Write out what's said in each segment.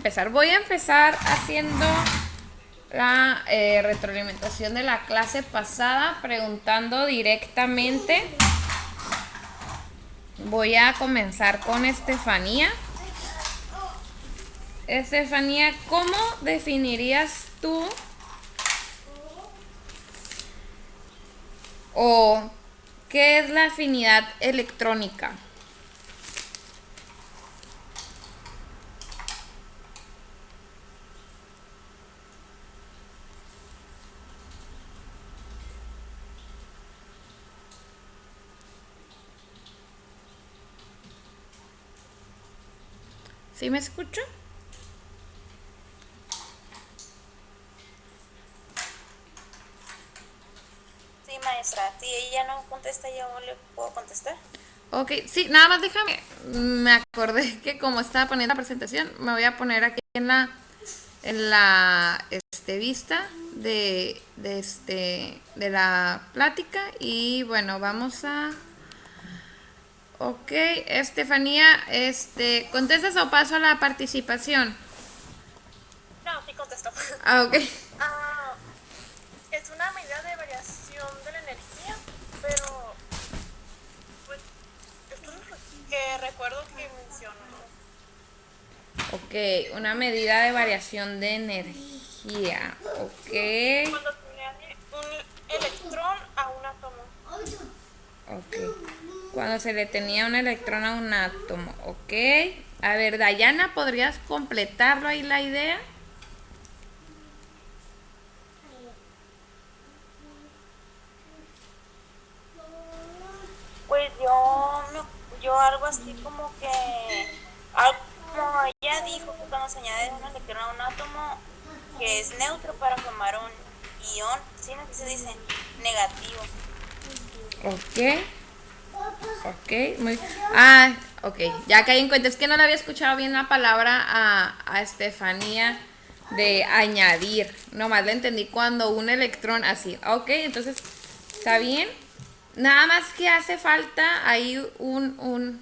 empezar. Voy a empezar haciendo la retroalimentación de la clase pasada, preguntando directamente. Voy a comenzar con Estefanía. Estefanía, ¿cómo definirías tú o qué es la afinidad electrónica? ¿Sí me escucho? Sí, maestra. Si ella no contesta, yo le puedo contestar. Ok, sí, nada más déjame. Me acordé que como estaba poniendo la presentación, me voy a poner aquí en la vista de la plática. Y bueno, vamos a. Ok, Estefanía, ¿contestas o paso a la participación? No, sí contestó. Ah, ok. Ah, es una medida de variación de la energía, pero pues esto es lo que recuerdo que mencionó. Ok, una medida de variación de energía. Ok. Cuando se le añade un electrón a un átomo. Ok. Cuando se le tenía un electrón a un átomo. Ok. A ver, Dayana, ¿podrías completarlo ahí la idea? Pues yo algo así como que, como ella dijo que cuando se añade un electrón a un átomo que es neutro para formar un ion, ¿sí? ¿No? Que se dice negativo. Ok. Ok. Muy. Ah, ok. Ya caí en cuenta. Es que no le había escuchado bien la palabra a Estefanía de añadir. Nomás le entendí cuando un electrón así. Ok, entonces, ¿está bien? Nada más que hace falta ahí una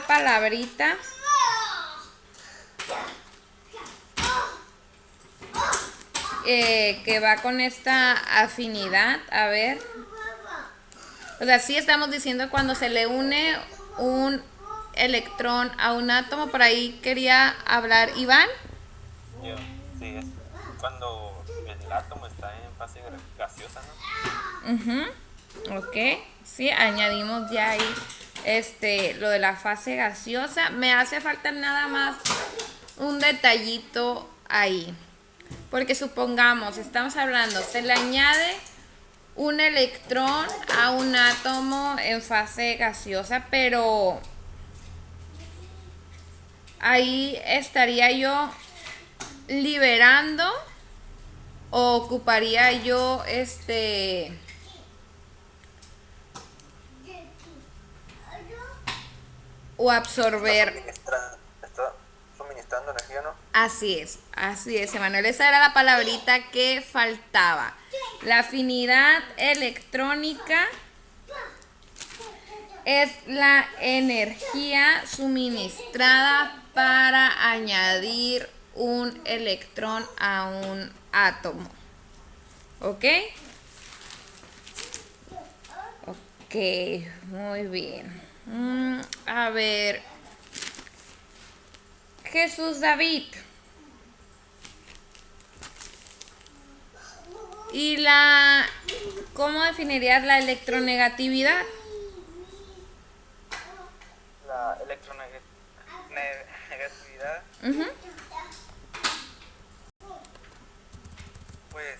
palabrita que va con esta afinidad. A ver. O sea, sí estamos diciendo cuando se le une un electrón a un átomo. Por ahí quería hablar Iván. Yo, sí, es cuando el átomo está en fase gaseosa, ¿no? Ok, sí, añadimos ya ahí lo de la fase gaseosa. Me hace falta nada más un detallito ahí. Porque supongamos, estamos hablando, se le añade un electrón a un átomo en fase gaseosa, pero ahí estaría yo liberando o ocuparía yo o absorber. Está suministrando energía, ¿no? Así es, Emanuel. Esa era la palabrita que faltaba. La afinidad electrónica es la energía suministrada para añadir un electrón a un átomo. ¿Ok? Ok, muy bien. A ver, Jesús David. ¿Y cómo definirías la electronegatividad? La electronegatividad, pues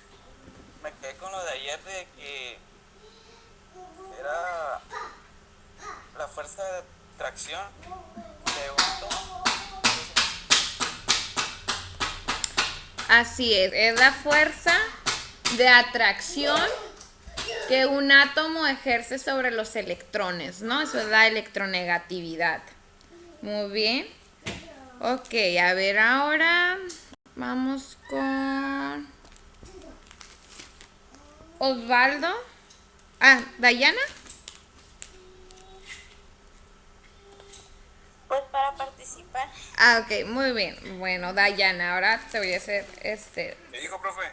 me quedé con lo de ayer de que era la fuerza de tracción de un átomo. Así es la fuerza de atracción que un átomo ejerce sobre los electrones, ¿no? Eso es la electronegatividad. Muy bien. Ok, a ver ahora vamos con Osvaldo. Ah, Dayana. Pues para participar. Ah, ok, muy bien. Bueno, Dayana, ahora te voy a hacer ¿Qué dijo, profe?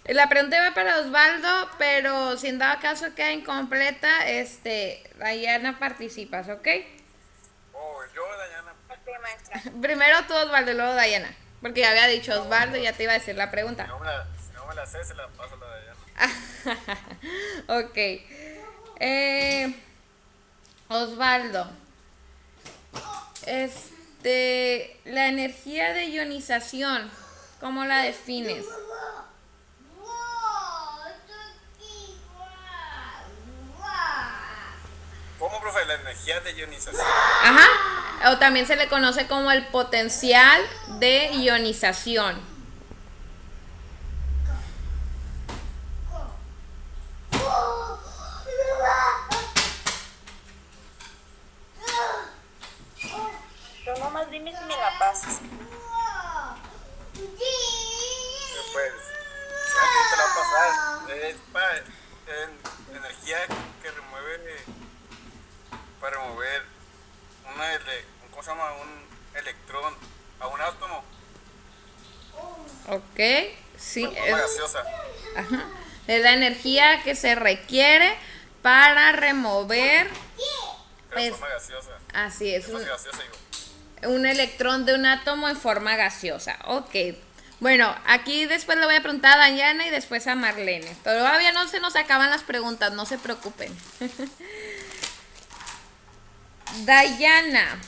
La pregunta va para Osvaldo, pero si en dado caso queda incompleta, Dayana participas, ¿ok? Oh, yo, Dayana. Ok, maestra. Primero tú, Osvaldo, y luego Dayana. Porque ya había dicho Osvaldo y ya te iba a decir la pregunta. Si no me la sé, se la paso a la Dayana. Ok. Osvaldo. La energía de ionización, ¿cómo la defines? ¿Cómo, profe? La energía de ionización. Ajá. O también se le conoce como el potencial de ionización. Tú nomás dime si me la pasas. Pues, ¿sabes qué te la va a pasar? Es energía que para remover ¿cómo se llama? Un electrón a un átomo Ok. Sí, de forma gaseosa. ajá. Es la energía que se requiere para remover. De forma gaseosa. Así es. De forma gaseosa, digo. Un electrón de un átomo en forma gaseosa. Ok. Bueno, aquí después le voy a preguntar a Dayana y después a Marlene. Todavía no se nos acaban las preguntas, no se preocupen. Dayana.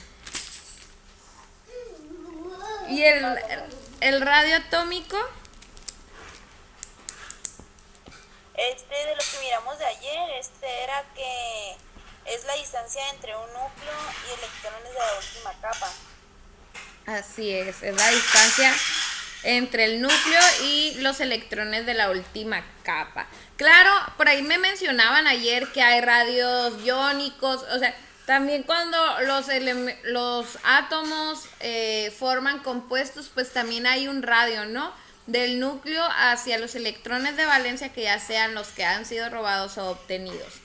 ¿Y el radio atómico? De lo que miramos de ayer, era que es la distancia entre un núcleo y electrones de la última capa. Así es la distancia entre el núcleo y los electrones de la última capa. Claro, por ahí me mencionaban ayer que hay radios iónicos, o sea, también cuando los átomos forman compuestos, pues también hay un radio, ¿no? Del núcleo hacia los electrones de valencia que ya sean los que han sido robados o obtenidos.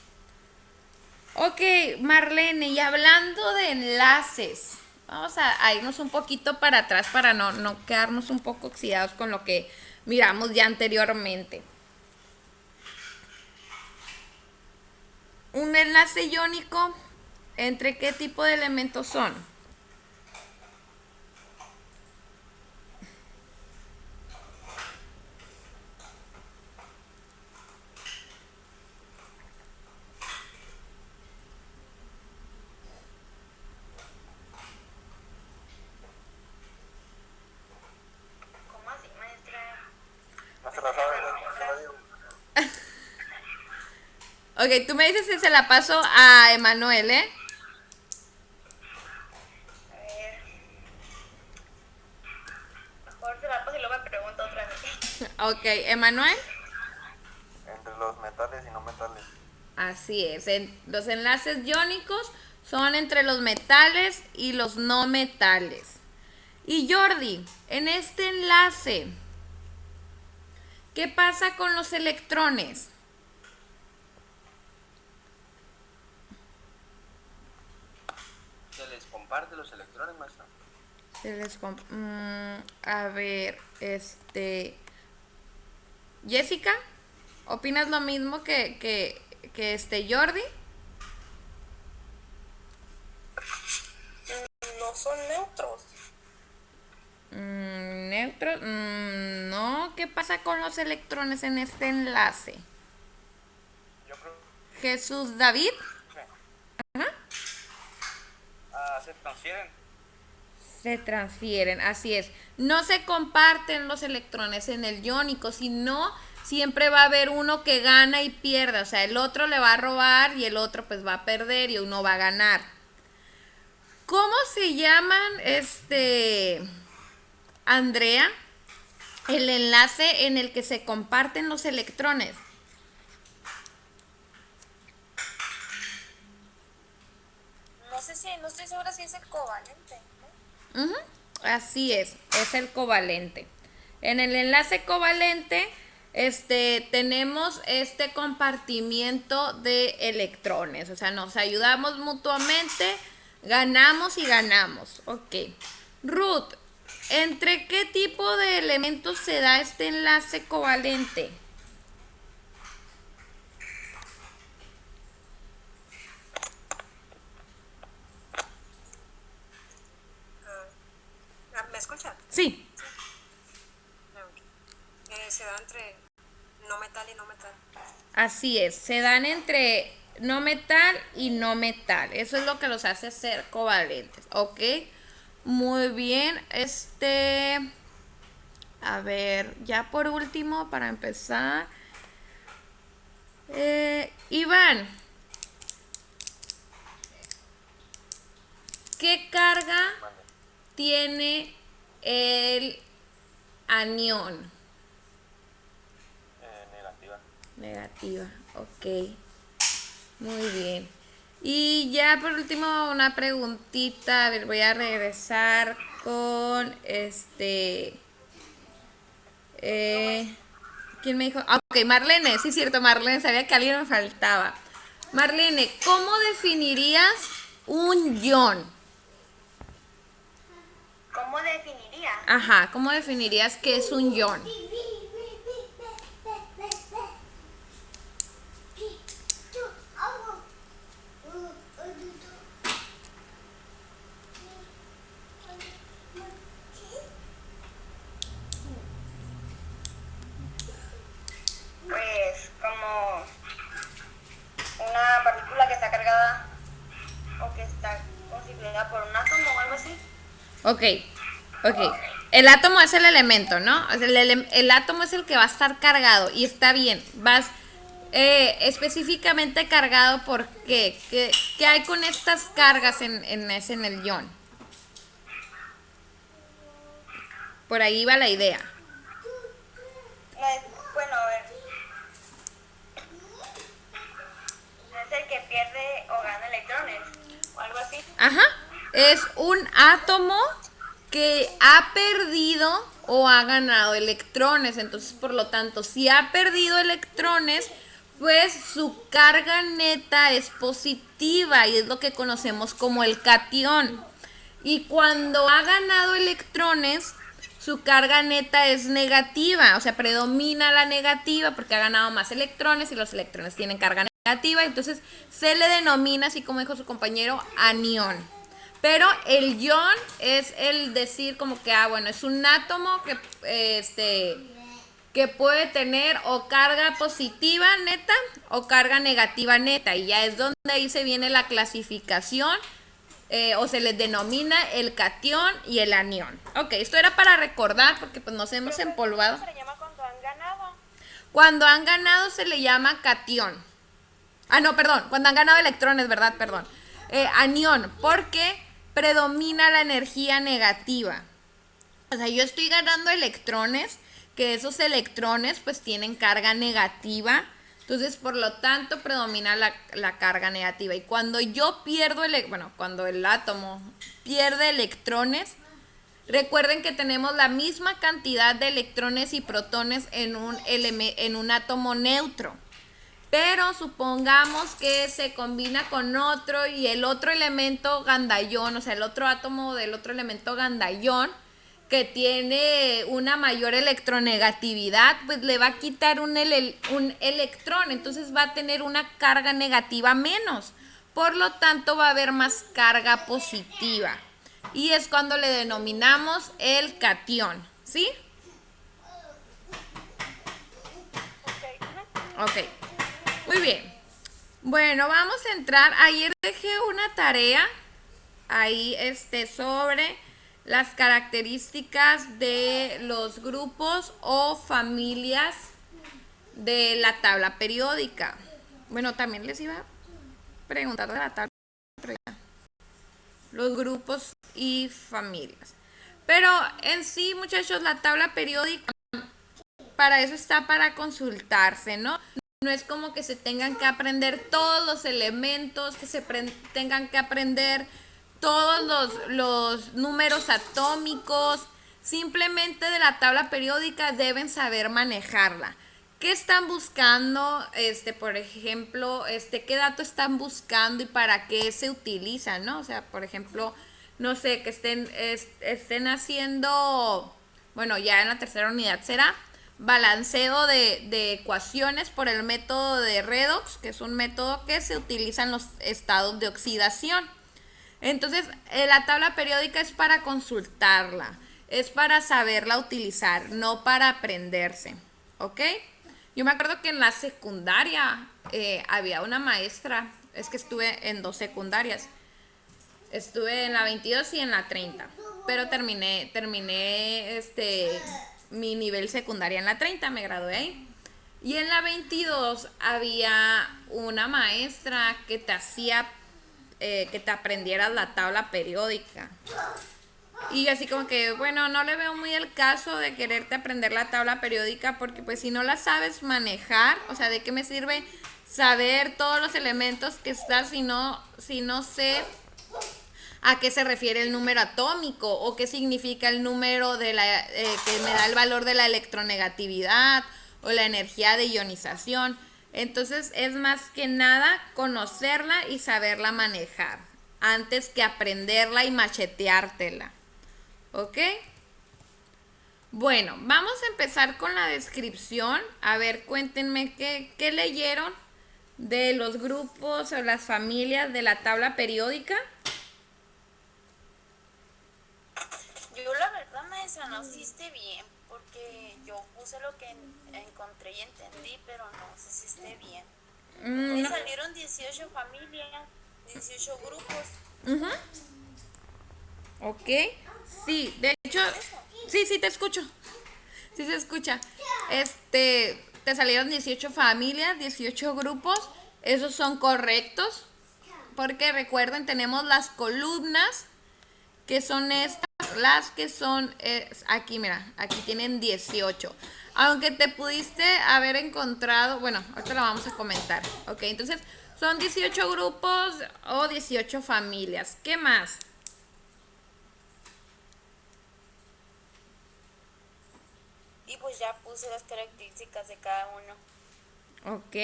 Ok, Marlene, y hablando de enlaces, vamos a irnos un poquito para atrás para no quedarnos un poco oxidados con lo que miramos ya anteriormente. Un enlace iónico, ¿entre qué tipo de elementos son? ¿Cómo así, maestra? No se la sabe, yo la digo. Ok, tú me dices si se la paso a Emanuel, ¿eh? A ver. Mejor se la paso y luego me pregunto otra vez. Ok, Emanuel. Entre los metales y no metales. Así es, los enlaces iónicos son entre los metales y los no metales. Y Jordi, en este enlace, ¿qué pasa con los electrones? ¿Se les comparte los electrones, maestra? A ver, Jessica, ¿opinas lo mismo que Jordi? No son neutros. Neutros, no, ¿qué pasa con los electrones en este enlace? Yo creo Jesús David. que se transfieren. Se transfieren, así es. No se comparten los electrones en el iónico, sino siempre va a haber uno que gana y pierde. O sea, el otro le va a robar y el otro pues va a perder y uno va a ganar. ¿Cómo se llaman, Andrea, el enlace en el que se comparten los electrones? No estoy segura si es el covalente. Ujú, así es el covalente. En el enlace covalente, tenemos este compartimiento de electrones, o sea, nos ayudamos mutuamente Ganamos y ganamos. Ok. Ruth, ¿entre qué tipo de elementos se da este enlace covalente? ¿Me escuchan? Sí. Se da entre no metal y no metal. Así es, se dan entre no metal y no metal. Eso es lo que los hace ser covalentes, ¿ok? Muy bien, a ver, ya por último, para empezar. Iván, ¿qué carga tiene el anión? Negativa. Negativa, ok. Muy bien. Y ya por último una preguntita. A ver, voy a regresar con ¿quién me dijo? Ah, ok, Marlene, sí es cierto, Marlene, sabía que alguien me faltaba. Marlene, ¿cómo definirías un ion? ¿Cómo definiría? Ajá, ¿cómo definirías qué es un ion? Pues como una partícula que está cargada o que está constituida por un átomo o algo así. Ok, ok. El átomo es el elemento, ¿no? O sea, el átomo es el que va a estar cargado y está bien. Vas específicamente cargado por qué. ¿Qué hay con estas cargas en el ion? Por ahí va la idea. No es, bueno, a ver. Es el que pierde o gana electrones o algo así. Ajá. Es un átomo que ha perdido o ha ganado electrones. Entonces, por lo tanto, si ha perdido electrones, pues su carga neta es positiva y es lo que conocemos como el catión. Y cuando ha ganado electrones, su carga neta es negativa, o sea, predomina la negativa porque ha ganado más electrones y los electrones tienen carga negativa, entonces se le denomina, así como dijo su compañero, anión. Pero el ion es el decir como que, bueno, es un átomo que puede tener o carga positiva neta o carga negativa neta, y ya es donde ahí se viene la clasificación, o se les denomina el catión y el anión. Ok, esto era para recordar porque pues nos hemos empolvado. ¿Cómo se le llama cuando han ganado? Cuando han ganado se le llama catión. Ah, no, perdón, cuando han ganado electrones, ¿verdad? Perdón. Anión, porque predomina la energía negativa. O sea, yo estoy ganando electrones, que esos electrones pues tienen carga negativa. Entonces, por lo tanto, predomina la carga negativa. Y cuando yo pierdo, cuando el átomo pierde electrones, recuerden que tenemos la misma cantidad de electrones y protones en un átomo neutro. Pero supongamos que se combina con otro y el otro elemento gandayón, o sea, el otro átomo del otro elemento gandayón, que tiene una mayor electronegatividad, pues le va a quitar un electrón, entonces va a tener una carga negativa menos. Por lo tanto, va a haber más carga positiva. Y es cuando le denominamos el catión, ¿sí? Ok. Muy bien. Bueno, vamos a entrar. Ayer dejé una tarea ahí sobre las características de los grupos o familias de la tabla periódica. Bueno, también les iba a preguntar de la tabla periódica. Los grupos y familias. Pero en sí, muchachos, la tabla periódica para eso está, para consultarse, ¿no? No es como que se tengan que aprender todos los elementos, que se tengan que aprender todos los números atómicos. Simplemente de la tabla periódica deben saber manejarla. qué están buscando, por ejemplo, qué dato están buscando y para qué se utilizan, ¿no? O sea, por ejemplo, no sé, que estén haciendo, bueno, ya en la tercera unidad será balanceo de ecuaciones por el método de redox, que es un método que se utiliza en los estados de oxidación. Entonces, la tabla periódica es para consultarla, es para saberla utilizar, no para aprenderse, ¿ok? Yo me acuerdo que en la secundaria había una maestra, es que estuve en 2 secundarias, estuve en la 22 y en la 30, pero terminé mi nivel secundaria en la 30, me gradué ahí. Y en la 22 había una maestra que te hacía que te aprendieras la tabla periódica. Y así como que, bueno, no le veo muy el caso de quererte aprender la tabla periódica porque pues si no la sabes manejar, o sea, ¿de qué me sirve saber todos los elementos que están si no sé a qué se refiere el número atómico o qué significa el número de que me da el valor de la electronegatividad o la energía de ionización? Entonces es más que nada conocerla y saberla manejar antes que aprenderla y macheteártela. ¿Ok? Bueno, vamos a empezar con la descripción. A ver, cuéntenme qué leyeron de los grupos o las familias de la tabla periódica. Yo la verdad, maestra, no hiciste bien, porque yo puse lo que encontré y entendí, pero no sé si esté bien. Me salieron 18 familias, 18 grupos. Ok, sí, de hecho, sí, te escucho. Sí se escucha. Te salieron 18 familias, 18 grupos. Esos son correctos. Porque recuerden, tenemos las columnas, que son estas, las que son, aquí, mira, aquí tienen 18. Aunque te pudiste haber encontrado, bueno, ahorita lo vamos a comentar. Ok, entonces son 18 grupos o 18 familias. ¿Qué más? Y pues ya puse las características de cada uno. Ok,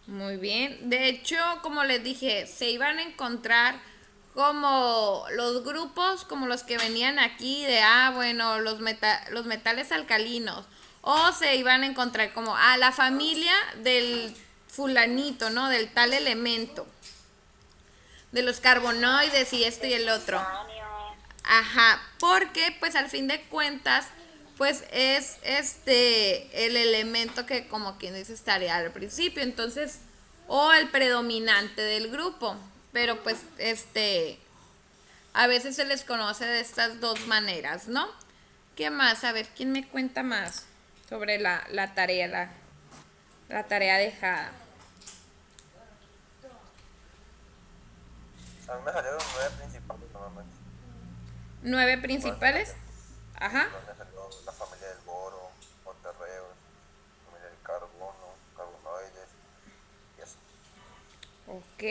muy bien. De hecho, como les dije, se iban a encontrar como los grupos, como los que venían aquí de, bueno, los metales alcalinos. O se iban a encontrar como, la familia del fulanito, ¿no? Del tal elemento. De los carbonoides y esto y el otro. Ajá, porque pues al fin de cuentas pues es el elemento que como quien dice estaría al principio, entonces, o el predominante del grupo, pero pues a veces se les conoce de estas dos maneras, ¿no? ¿Qué más? A ver, ¿quién me cuenta más sobre la tarea, la tarea dejada? A mí me salieron 9 principales normalmente. 9 principales. Ajá. Me salió la familia del boro, monterreos, familia del carbono, carbonoides y eso. Ok.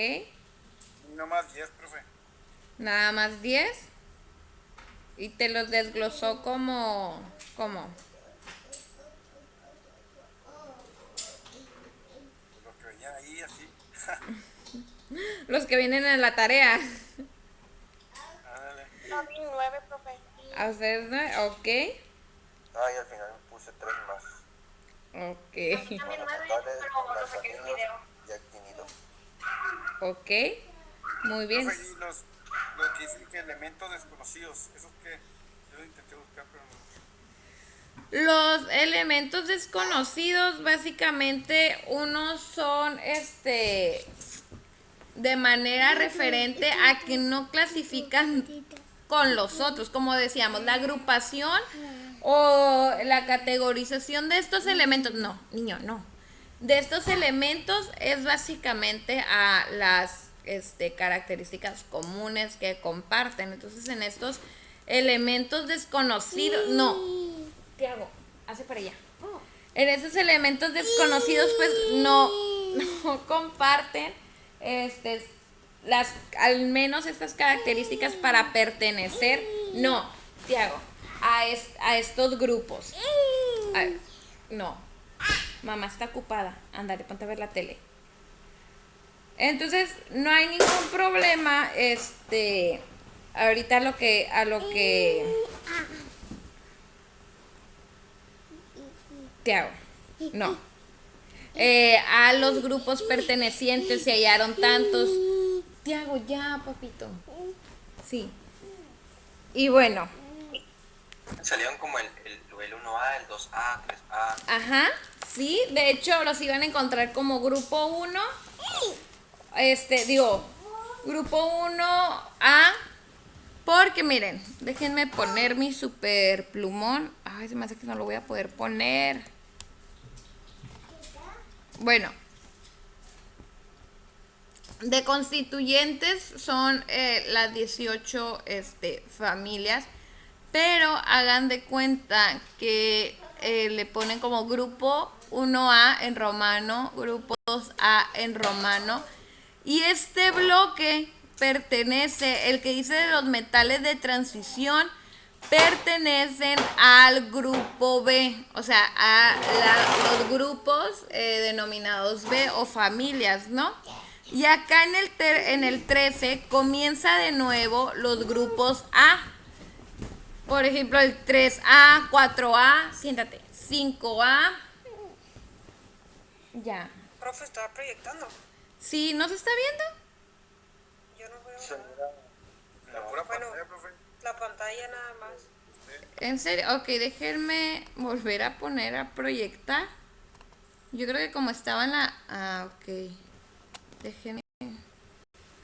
No más 10, profe. Nada más 10. Y te los desglosó como Lo que venía ahí así. los que vienen en la tarea. Ándale. No, vi 9, profe. A ustedes, ¿no? Ok. Y al final me puse 3 más. Ok. También 9, Monometales, pero lo saqué del lanzanidos video. y actinidos. Ok. Muy bien. Profe, y los que dicen que elementos desconocidos, esos que yo lo intenté buscar, pero no. Los elementos desconocidos, básicamente, unos son de manera referente a que no clasifican con los otros, como decíamos, la agrupación o la categorización de estos elementos, no, niño, no. De estos elementos es básicamente a las características comunes que comparten. Entonces, en estos elementos desconocidos, no, ¿qué hago? Hace para allá. En esos elementos desconocidos, pues no comparten al menos estas características para pertenecer, no, Tiago, a estos grupos. No, Mamá está ocupada. Ándale, ponte a ver la tele. Entonces, no hay ningún problema. Ahorita a lo que te hago. No. A los grupos pertenecientes se hallaron tantos. Te hago ya, papito. Sí. Y bueno. Salieron como el 1A, el 2A, 3A. Ajá, sí. De hecho, los iban a encontrar como grupo 1. Grupo 1A. Porque miren, déjenme poner mi super plumón. Ay, se me hace que no lo voy a poder poner. Bueno, de constituyentes son las 18 familias, pero hagan de cuenta que le ponen como grupo 1A en romano, grupo 2A en romano, y este bloque pertenece, el que dice de los metales de transición, pertenecen al grupo B, o sea, los grupos denominados B o familias, ¿no? Y acá en el 13 comienza de nuevo los grupos A. Por ejemplo, el 3A, 4A, siéntate, 5A. Ya. Profe, estaba proyectando. ¿Sí? ¿No se está viendo? Yo no veo Se nada. mira la pura Bueno. pantalla, profe. La pantalla nada más. ¿En serio? Ok, déjenme volver a poner a proyectar. Yo creo que como estaba en la... Ah, ok. Déjenme...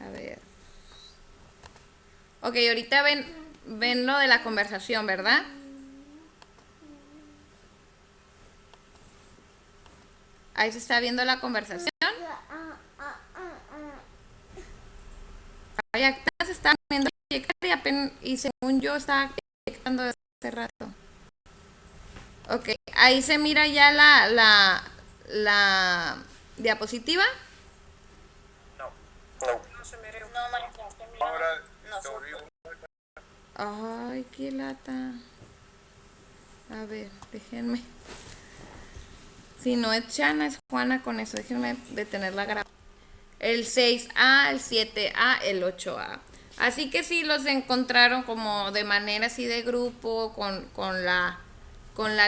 A ver. Ok, ahorita ven lo de la conversación, ¿verdad? Ahí se está viendo la conversación. Ay, acá se está viendo y según yo estaba proyectando hace rato. Ok, ahí se mira ya la diapositiva. No se me ve. No, maestra, es que mira, Ahora no se supe. volvió. Ay, qué lata. A ver, déjenme. Si no es Chana, es Juana con eso. Déjenme detener la grabación. El 6A, el 7A, el 8A. Así que si los encontraron como de manera así de grupo, con la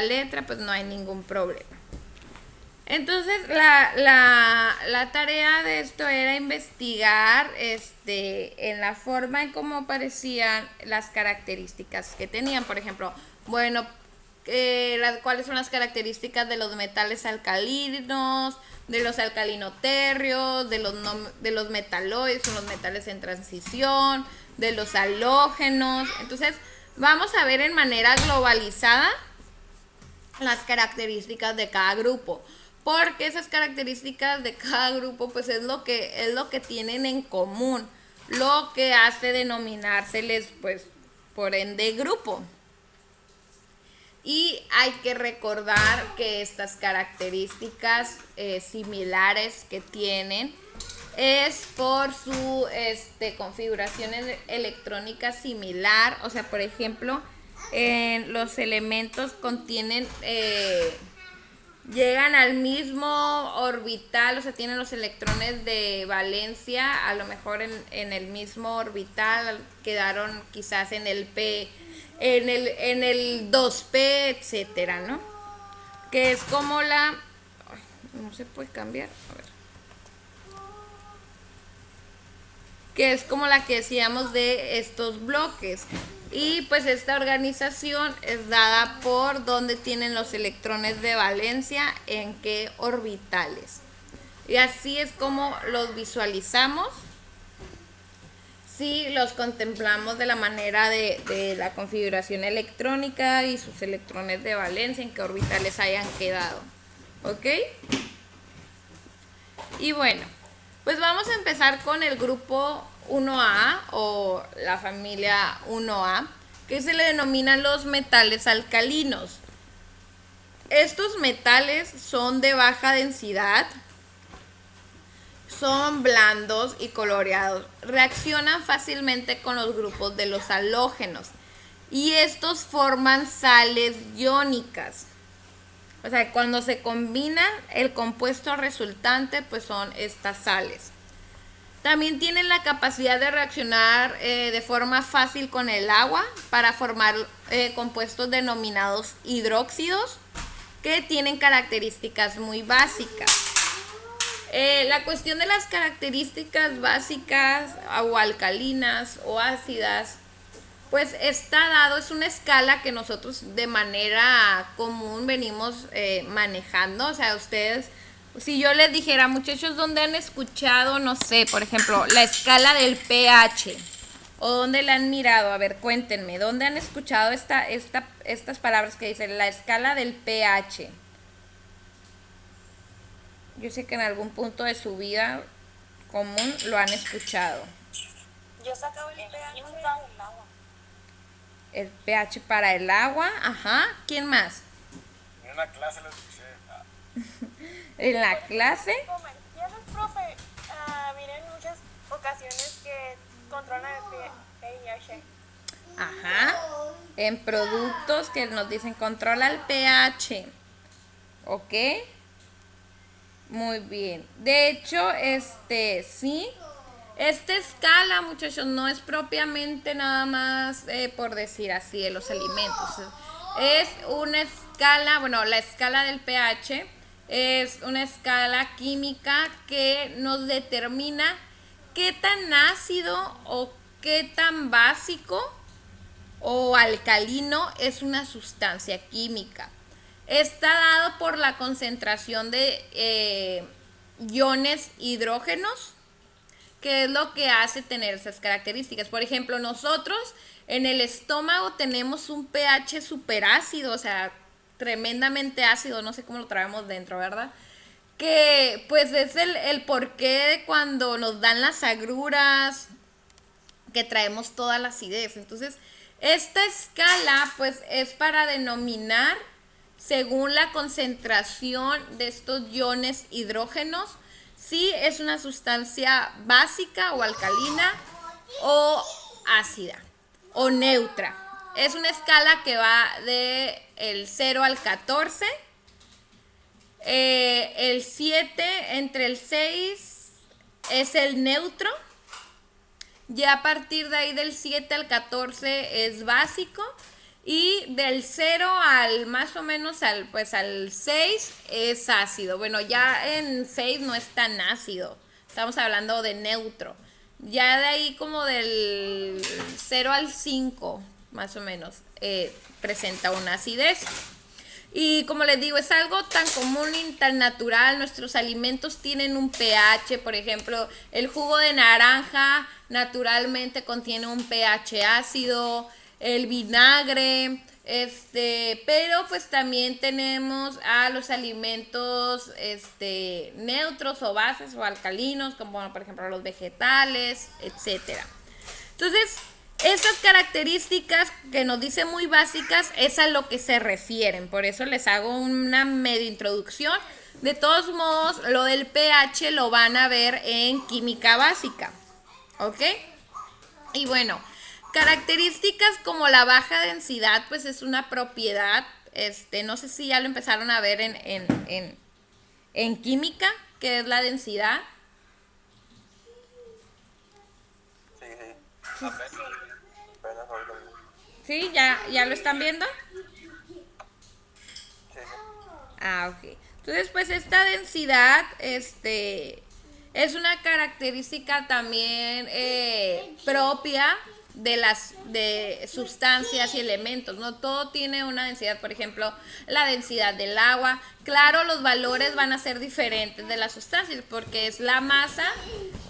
letra, pues no hay ningún problema. Entonces, la tarea de esto era investigar en la forma en cómo aparecían las características que tenían. Por ejemplo, bueno, cuáles son las características de los metales alcalinos, de los alcalinoterrios, de los metaloides, son los metales en transición, de los halógenos. Entonces, vamos a ver en manera globalizada las características de cada grupo, porque esas características de cada grupo pues es lo que tienen en común, lo que hace denominárseles pues por ende grupo. Y hay que recordar que estas características similares que tienen es por su configuración electrónica similar. O sea, por ejemplo, los elementos contienen, llegan al mismo orbital, o sea, tienen los electrones de valencia, a lo mejor en el mismo orbital, quedaron quizás en el P, en el 2P, etcétera, ¿no? Que es como no se puede cambiar, a ver. Que es como la que decíamos de estos bloques. Y pues esta organización es dada por dónde tienen los electrones de valencia, en qué orbitales. Y así es como los visualizamos si los contemplamos de la manera de la configuración electrónica y sus electrones de valencia, en qué orbitales hayan quedado. ¿Ok? Y bueno, pues vamos a empezar con el grupo 1A o la familia 1A, que se le denominan los metales alcalinos. Estos metales son de baja densidad, son blandos y coloreados, reaccionan fácilmente con los grupos de los halógenos y estos forman sales iónicas. O sea, cuando se combinan, el compuesto resultante pues son estas sales. También tienen la capacidad de reaccionar de forma fácil con el agua para formar compuestos denominados hidróxidos que tienen características muy básicas. La cuestión de las características básicas o alcalinas o ácidas, pues está dado, es una escala que nosotros de manera común venimos manejando. O sea, ustedes, si yo les dijera, muchachos, ¿dónde han escuchado, no sé, por ejemplo, la escala del pH? ¿O dónde la han mirado? A ver, cuéntenme, ¿dónde han escuchado estas palabras que dicen la escala del pH? Yo sé que en algún punto de su vida común lo han escuchado. Yo sacaba el pH del agua. El pH para el agua, ajá. ¿Quién más? En una clase lo escuché. En la clase. Comerciales, profe, miren muchas ocasiones que controlan el pH. Ajá. En productos que nos dicen controla el pH. ¿Ok? Muy bien. De hecho, sí. Esta escala, muchachos, no es propiamente nada más por decir así de los alimentos. Es una escala, bueno, la escala del pH es una escala química que nos determina qué tan ácido o qué tan básico o alcalino es una sustancia química. Está dado por la concentración de iones hidrógenos, que es lo que hace tener esas características. Por ejemplo, nosotros en el estómago tenemos un pH superácido, o sea, tremendamente ácido, no sé cómo lo traemos dentro, ¿verdad? Que pues es el porqué de cuando nos dan las agruras, que traemos toda la acidez. Entonces, esta escala pues es para denominar según la concentración de estos iones hidrógenos, si es una sustancia básica o alcalina o ácida o neutra. Es una escala que va de el 0 al 14. El 7 entre el 6 es el neutro. Ya a partir de ahí del 7 al 14 es básico. Y del 0 al más o menos al 6 es ácido. Bueno, ya en 6 no es tan ácido. Estamos hablando de neutro. Ya de ahí como del 0 al 5 más o menos presenta una acidez. Y como les digo, es algo tan común y tan natural. Nuestros alimentos tienen un pH. Por ejemplo, el jugo de naranja naturalmente contiene un pH ácido. El vinagre, pero pues también tenemos a los alimentos neutros o bases o alcalinos, como por ejemplo los vegetales, etcétera. Entonces, estas características que nos dicen muy básicas es a lo que se refieren. Por eso les hago una medio introducción. De todos modos, lo del pH lo van a ver en química básica. ¿Ok? Y bueno, características como la baja densidad, pues es una propiedad, no sé si ya lo empezaron a ver en química, que es la densidad. Sí, sí. Apenas hoy lo vi. ¿Sí? ¿Ya lo están viendo? Sí, sí. Ah, ok. Entonces, pues esta densidad, es una característica también propia de sustancias y elementos, ¿no? Todo tiene una densidad. Por ejemplo, la densidad del agua. Claro, los valores van a ser diferentes de las sustancias porque es la masa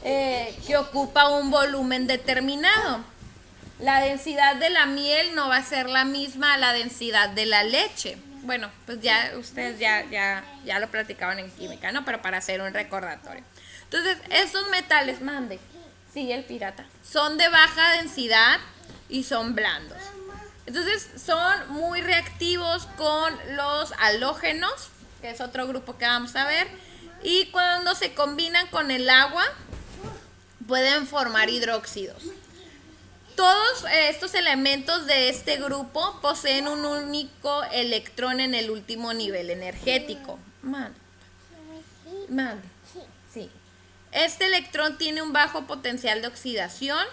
que ocupa un volumen determinado. La densidad de la miel no va a ser la misma a la densidad de la leche. Bueno, pues ya ustedes ya lo platicaban en química, ¿no? Pero para hacer un recordatorio. Entonces, estos metales, mande. Sí, el pirata. Son de baja densidad y son blandos. Entonces, son muy reactivos con los halógenos, que es otro grupo que vamos a ver. Y cuando se combinan con el agua, pueden formar hidróxidos. Todos estos elementos de este grupo poseen un único electrón en el último nivel energético. Mande. Sí. Este electrón tiene un bajo potencial de oxidación,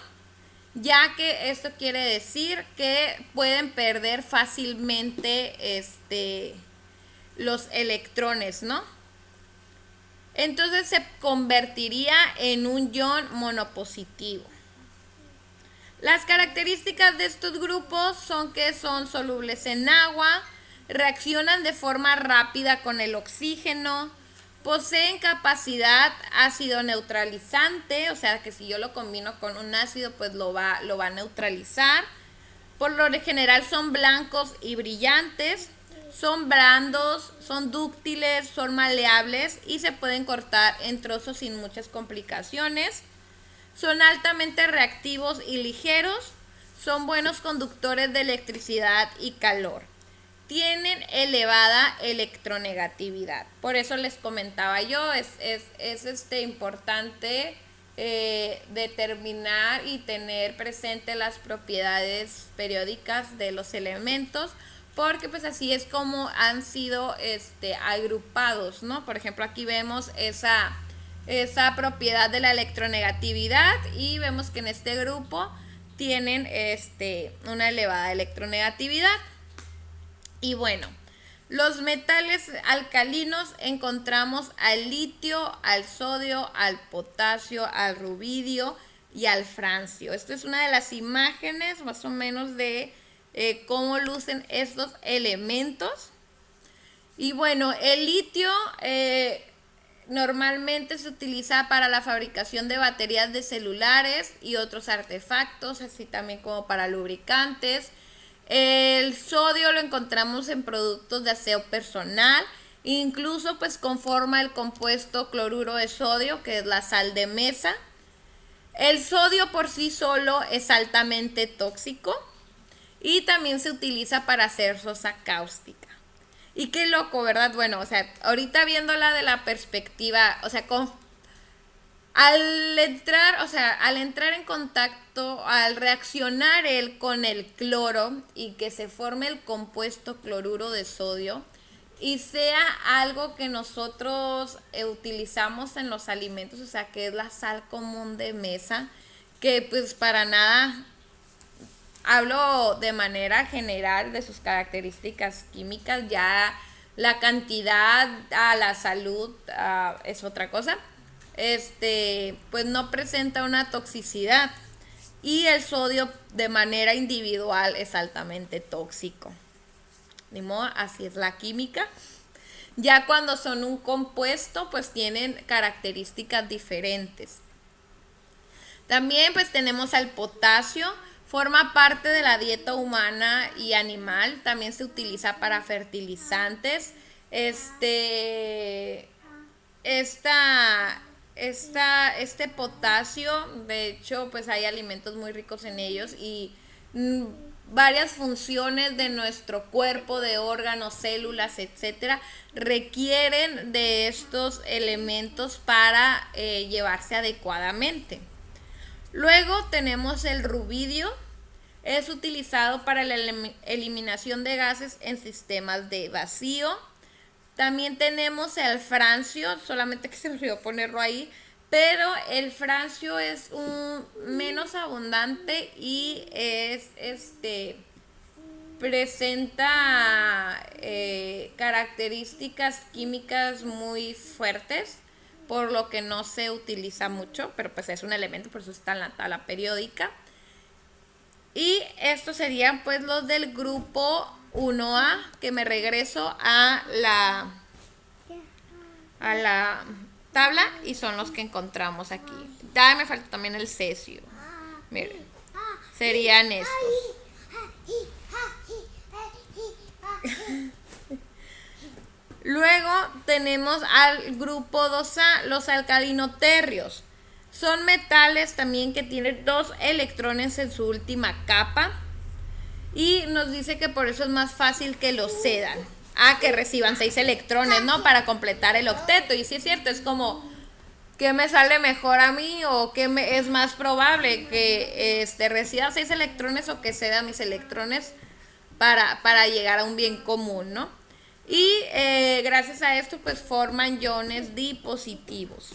ya que esto quiere decir que pueden perder fácilmente los electrones, ¿no? Entonces se convertiría en un ion monopositivo. Las características de estos grupos son que son solubles en agua, reaccionan de forma rápida con el oxígeno, poseen capacidad ácido neutralizante, o sea que si yo lo combino con un ácido pues lo va a neutralizar. Por lo general son blancos y brillantes, son blandos, son dúctiles, son maleables y se pueden cortar en trozos sin muchas complicaciones. Son altamente reactivos y ligeros, son buenos conductores de electricidad y calor. Tienen elevada electronegatividad. Por eso les comentaba yo, es importante determinar y tener presente las propiedades periódicas de los elementos, porque pues así es como han sido agrupados, ¿no? Por ejemplo, aquí vemos esa propiedad de la electronegatividad y vemos que en este grupo tienen una elevada electronegatividad. Y bueno, los metales alcalinos encontramos al litio, al sodio, al potasio, al rubidio y al francio. Esta es una de las imágenes más o menos de cómo lucen estos elementos. Y bueno, el litio normalmente se utiliza para la fabricación de baterías de celulares y otros artefactos, así también como para lubricantes. El sodio lo encontramos en productos de aseo personal, incluso pues conforma el compuesto cloruro de sodio, que es la sal de mesa. El sodio por sí solo es altamente tóxico y también se utiliza para hacer sosa cáustica. Y qué loco, ¿verdad? Bueno, o sea, ahorita viéndola de la perspectiva, o sea, al entrar en contacto, al reaccionar él con el cloro y que se forme el compuesto cloruro de sodio y sea algo que nosotros utilizamos en los alimentos, o sea, que es la sal común de mesa, que pues para nada, hablo de manera general de sus características químicas, ya la cantidad a la salud es otra cosa. Pues no presenta una toxicidad y el sodio de manera individual es altamente tóxico. Ni modo, así es la química. Ya cuando son un compuesto, pues tienen características diferentes. También pues tenemos al potasio, forma parte de la dieta humana y animal, también se utiliza para fertilizantes. Este potasio, de hecho, pues hay alimentos muy ricos en ellos y varias funciones de nuestro cuerpo, de órganos, células, etcétera, requieren de estos elementos para llevarse adecuadamente. Luego tenemos el rubidio, es utilizado para la eliminación de gases en sistemas de vacío. También tenemos el francio, solamente que se me olvidó ponerlo ahí, pero el francio es menos abundante y presenta características químicas muy fuertes, por lo que no se utiliza mucho, pero pues es un elemento, por eso está en la tabla periódica. Y estos serían pues los del grupo 1A, que me regreso a la tabla y son los que encontramos aquí. Ya me falta también el cesio. Miren, serían estos. Luego tenemos al grupo 2A, los alcalinoterrios. Son metales también que tienen 2 electrones en su última capa. Y nos dice que por eso es más fácil que los cedan. Que reciban 6 electrones, ¿no? Para completar el octeto. Y sí es cierto, es como ¿qué me sale mejor a mí o qué es más probable que reciba 6 electrones o que ceda mis electrones para llegar a un bien común, ¿no? Y gracias a esto pues forman iones dipositivos.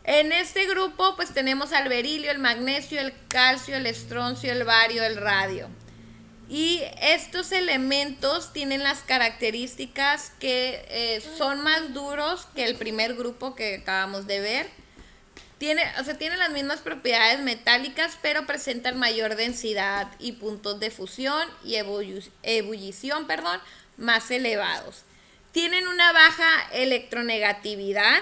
En este grupo pues tenemos al berilio, el magnesio, el calcio, el estroncio, el bario, el radio. Y estos elementos tienen las características que son más duros que el primer grupo que acabamos de ver. Tienen las mismas propiedades metálicas, pero presentan mayor densidad y puntos de fusión y ebullición, más elevados. Tienen una baja electronegatividad.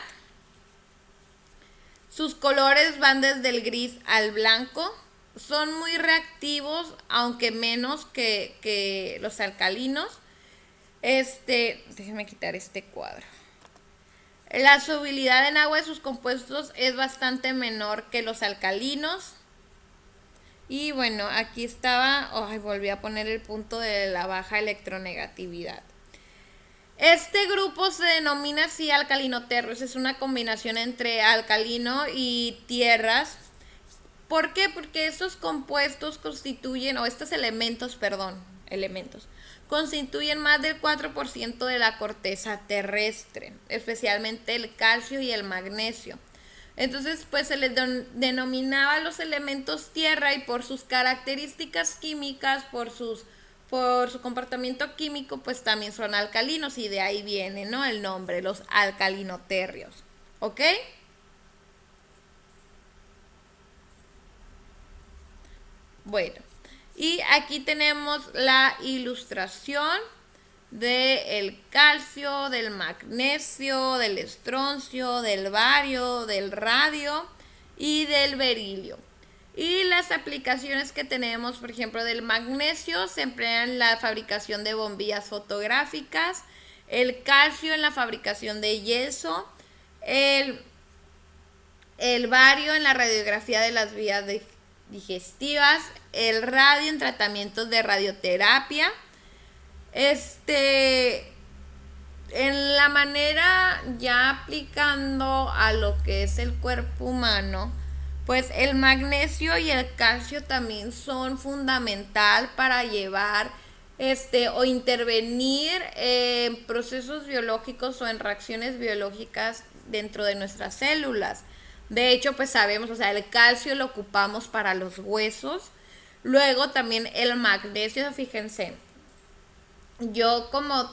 Sus colores van desde el gris al blanco. Son muy reactivos, aunque menos que los alcalinos. Déjenme quitar este cuadro. La solubilidad en agua de sus compuestos es bastante menor que los alcalinos. Y bueno, aquí estaba, volví a poner el punto de la baja electronegatividad. Este grupo se denomina así alcalinoterros. Es una combinación entre alcalino y tierras. ¿Por qué? Porque estos compuestos constituyen, estos elementos, constituyen más del 4% de la corteza terrestre, especialmente el calcio y el magnesio. Entonces, pues se les denominaba los elementos tierra y por sus características químicas, por su comportamiento químico, pues también son alcalinos y de ahí viene, ¿no?, el nombre, los alcalinoterrios. ¿Ok? Bueno, y aquí tenemos la ilustración del calcio, del magnesio, del estroncio, del bario, del radio y del berilio. Y las aplicaciones que tenemos, por ejemplo, del magnesio se emplea en la fabricación de bombillas fotográficas, el calcio en la fabricación de yeso, el bario en la radiografía de las vías digestivas, el radio en tratamientos de radioterapia. En la manera ya aplicando a lo que es el cuerpo humano, pues el magnesio y el calcio también son fundamental para llevar o intervenir en procesos biológicos o en reacciones biológicas dentro de nuestras células. De hecho, pues sabemos, el calcio lo ocupamos para los huesos. Luego también el magnesio, fíjense, yo como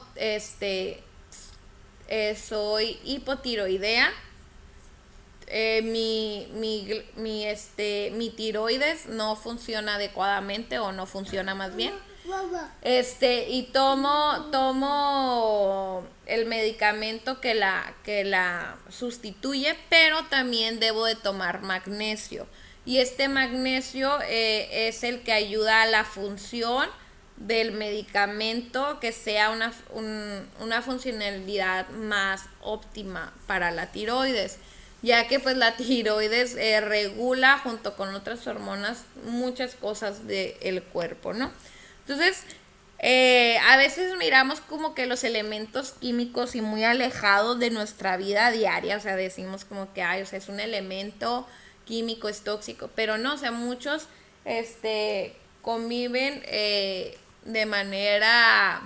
soy hipotiroidea, mi tiroides no funciona adecuadamente o no funciona más bien. Y tomo el medicamento que la sustituye, pero también debo de tomar magnesio. Y este magnesio es el que ayuda a la función del medicamento, que sea una funcionalidad más óptima para la tiroides, ya que pues la tiroides regula junto con otras hormonas muchas cosas del cuerpo, ¿no? Entonces, a veces miramos como que los elementos químicos y muy alejados de nuestra vida diaria, decimos como que es un elemento químico, es tóxico, pero no, muchos conviven de manera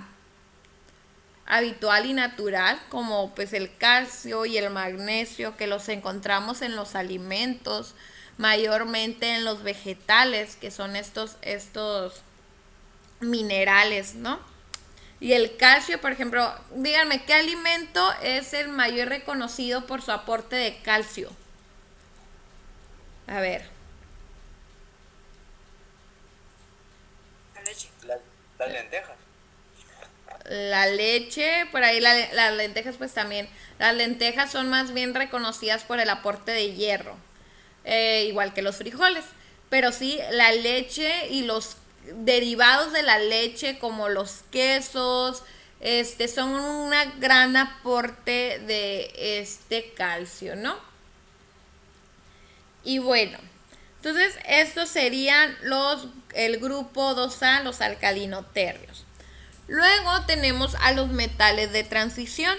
habitual y natural, como pues el calcio y el magnesio, que los encontramos en los alimentos, mayormente en los vegetales, que son estos minerales, ¿no? Y el calcio, por ejemplo, díganme, ¿qué alimento es el mayor reconocido por su aporte de calcio? A ver. La leche. Las lentejas. La leche, por ahí las lentejas pues también. Las lentejas son más bien reconocidas por el aporte de hierro, igual que los frijoles. Pero sí, la leche y los derivados de la leche como los quesos, son un gran aporte de calcio, ¿no? Y bueno, entonces estos serían el grupo 2A, los alcalinoterrios. Luego tenemos a los metales de transición.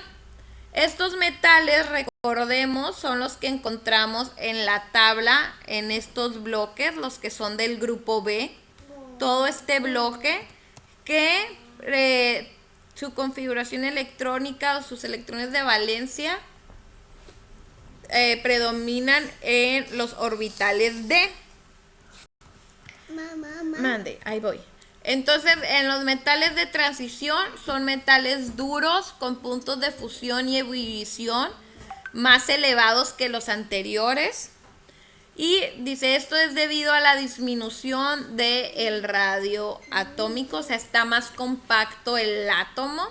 Estos metales recordemos, son los que encontramos en la tabla, en estos bloques, los que son del grupo B. Todo este bloque que su configuración electrónica o sus electrones de valencia predominan en los orbitales D. Mande, ahí voy. Entonces, en los metales de transición son metales duros con puntos de fusión y ebullición más elevados que los anteriores. Y dice, esto es debido a la disminución del radio atómico, o sea, está más compacto el átomo.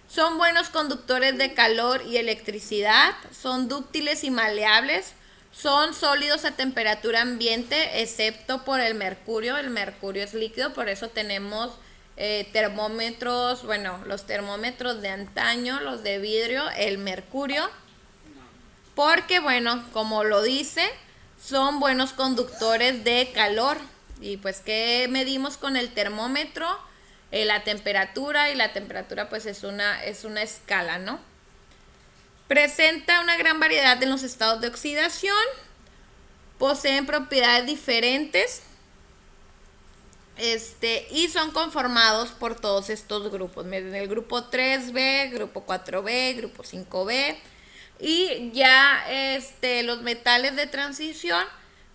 Son buenos conductores de calor y electricidad, son dúctiles y maleables, son sólidos a temperatura ambiente, excepto por el mercurio. El mercurio es líquido, por eso tenemos termómetros, bueno, los termómetros de antaño, los de vidrio, el mercurio. Porque, bueno, como lo dice, son buenos conductores de calor. Y pues, ¿qué medimos con el termómetro? La temperatura, y la temperatura pues es una escala, ¿no? Presenta una gran variedad en los estados de oxidación. Poseen propiedades diferentes. Y son conformados por todos estos grupos. Miren, el grupo 3B, grupo 4B, grupo 5B. Y ya los metales de transición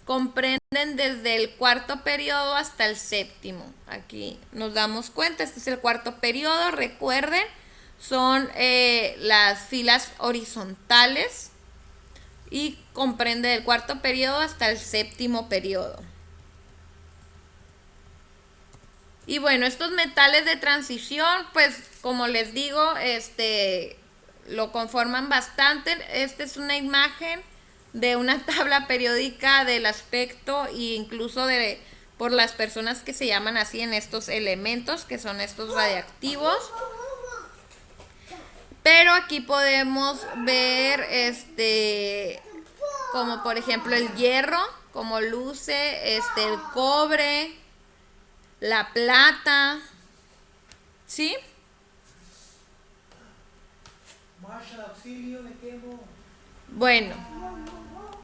comprenden desde el cuarto periodo hasta el séptimo. Aquí nos damos cuenta, este es el cuarto periodo, recuerden, son las filas horizontales y comprende del cuarto periodo hasta el séptimo periodo. Y bueno, estos metales de transición, pues como les digo, lo conforman bastante. Esta es una imagen de una tabla periódica del aspecto e incluso por las personas que se llaman así en estos elementos, que son estos radiactivos. Pero aquí podemos ver como por ejemplo el hierro, como luce, el cobre, la plata, ¿sí? Bueno,